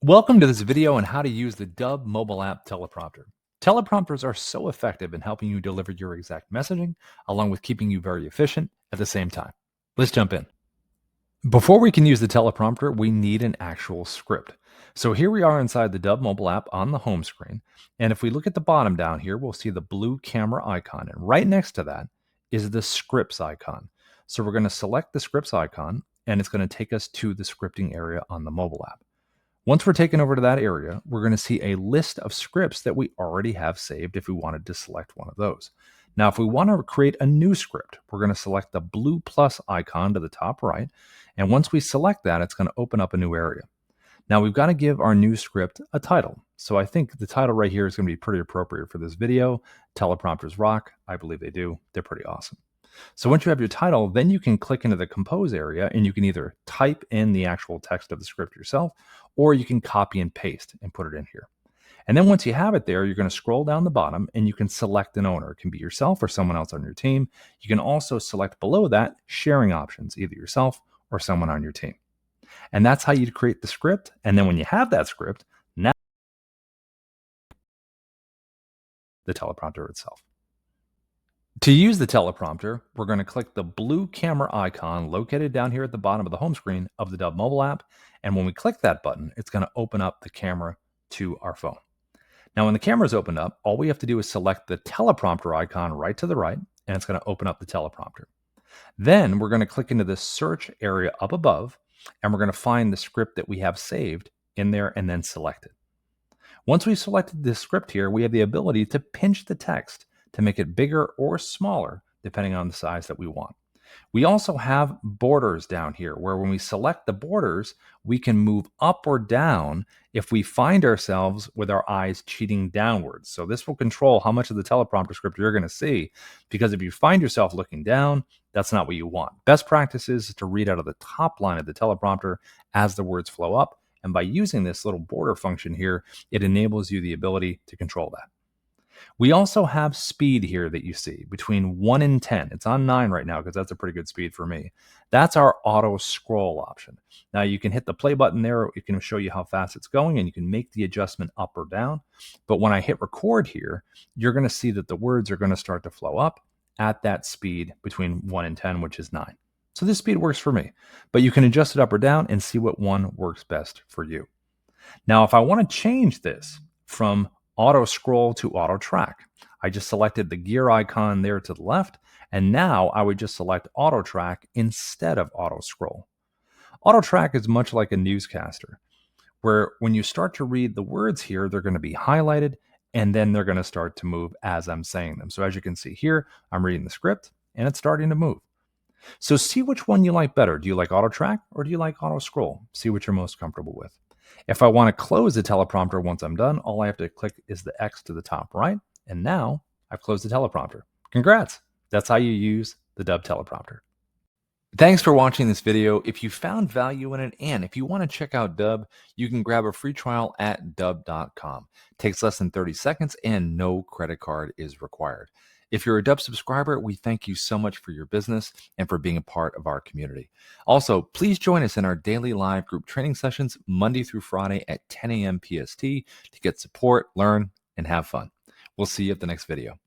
Welcome to this video on how to use the Dub mobile app teleprompter. Teleprompters are so effective in helping you deliver your exact messaging, along with keeping you very efficient at the same time. Let's jump in. Before we can use the teleprompter, we need an actual script. So here we are inside the Dub mobile app on the home screen. And if we look at the bottom down here, we'll see the blue camera icon. And right next to that is the scripts icon. So we're going to select the scripts icon, and it's going to take us to the scripting area on the mobile app. Once we're taken over to that area, we're going to see a list of scripts that we already have saved if we wanted to select one of those. Now, if we want to create a new script, we're going to select the blue plus icon to the top right. And once we select that, it's going to open up a new area. Now, we've got to give our new script a title. So I think the title right here is going to be pretty appropriate for this video. Teleprompters rock. I believe they do. They're pretty awesome. So once you have your title, then you can click into the compose area and you can either type in the actual text of the script yourself, or you can copy and paste and put it in here. And then once you have it there, you're going to scroll down the bottom and you can select an owner. It can be yourself or someone else on your team. You can also select below that sharing options, either yourself or someone on your team. And that's how you create the script. And then when you have that script, now the teleprompter itself. To use the teleprompter, we're going to click the blue camera icon located down here at the bottom of the home screen of the Dub mobile app. And when we click that button, it's going to open up the camera to our phone. Now, when the camera is opened up, all we have to do is select the teleprompter icon right to the right, and it's going to open up the teleprompter. Then we're going to click into the search area up above, and we're going to find the script that we have saved in there and then select it. Once we've selected this script here, we have the ability to pinch the text to make it bigger or smaller, depending on the size that we want. We also have borders down here, where when we select the borders, we can move up or down if we find ourselves with our eyes cheating downwards. So this will control how much of the teleprompter script you're going to see, because if you find yourself looking down, that's not what you want. Best practice is to read out of the top line of the teleprompter as the words flow up. And by using this little border function here, it enables you the ability to control that. We also have speed here that you see between 1 and 10. It's on 9 right now because that's a pretty good speed for me. That's our auto scroll option. Now you can hit the play button there. It can show you how fast it's going and you can make the adjustment up or down. But when I hit record here, you're going to see that the words are going to start to flow up at that speed between 1 and 10, which is 9. So this speed works for me, but you can adjust it up or down and see what one works best for you. Now, if I want to change this from auto scroll to auto track, I just selected the gear icon there to the left, and now I would just select auto track instead of auto scroll. Auto track is much like a newscaster, where when you start to read the words here, they're going to be highlighted and then they're going to start to move as I'm saying them. So as you can see here, I'm reading the script and it's starting to move. So see which one you like better. Do you like auto track or do you like auto scroll? See what you're most comfortable with. If I want to close the teleprompter once I'm done, all I have to click is the X to the top right. And now I've closed the teleprompter. Congrats. That's how you use the Dub teleprompter. Thanks for watching this video. If you found value in it and if you want to check out Dub, you can grab a free trial at dub.com. Takes less than 30 seconds and no credit card is required. If you're a Dub subscriber, we thank you so much for your business and for being a part of our community. Also, please join us in our daily live group training sessions Monday through Friday at 10 a.m. PST to get support, learn, and have fun. We'll see you at the next video.